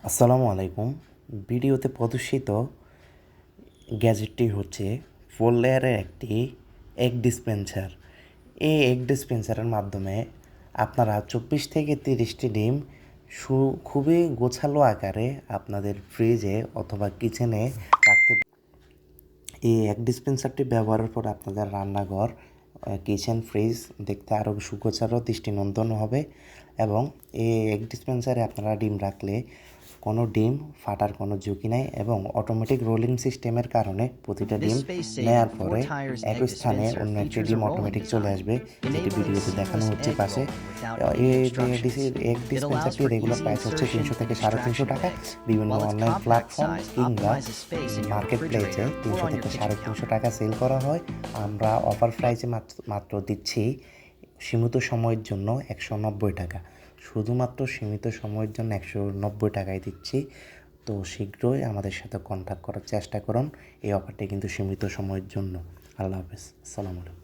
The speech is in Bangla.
আসসালামু আলাইকুম। ভিডিওতে প্রদর্শিত গ্যাজেটটি হচ্ছে 4 লেয়ারের একটি এগ ডিসপেন্সার। এই এগ ডিসপেন্সারের মাধ্যমে আপনারা 24 থেকে 30টি ডিম খুবই গোছালো আকারে আপনাদের ফ্রিজে অথবা কিচেনে রাখতে। এই এগ ডিসপেন্সারটি ব্যবহারের পর আপনাদের রান্নাঘর, কিচেন, ফ্রিজ দেখতে আরও সুগোছালো দৃষ্টিনন্দন হবে এবং এই এগ ডিসপেন্সারে আপনারা ডিম রাখলে কোনো ডিম ফাটার কোনো ঝুঁকি নাই এবং অটোমেটিক রোলিং সিস্টেমের কারণে প্রতিটা ডিম নেয়ার পরে একই স্থানে অন্য একটি ডিম অটোমেটিক চলে আসবে, যেটি ভিডিওতে দেখানো হচ্ছে পাশে। এই এগ ডিসপেন্সারটি রেগুলার প্রাইস হচ্ছে 300 থেকে 350 টাকা। বিভিন্ন অনলাইন প্ল্যাটফর্ম কিংবা মার্কেট প্লেসে 300 থেকে 350 টাকা সেল করা হয়। আমরা অফার প্রাইসে মাত্র দিচ্ছি সীমিত সময়ের জন্য 190 টাকা। শুধুমাত্র সীমিত সময়ের জন্য 190 টাকায় দিচ্ছি। তো শীঘ্রই আমাদের সাথে কন্ট্যাক্ট করার চেষ্টা করুন। এই অফারটি কিন্তু সীমিত সময়ের জন্য। আল্লাহ হাফেজ, আসসালামু আলাইকুম।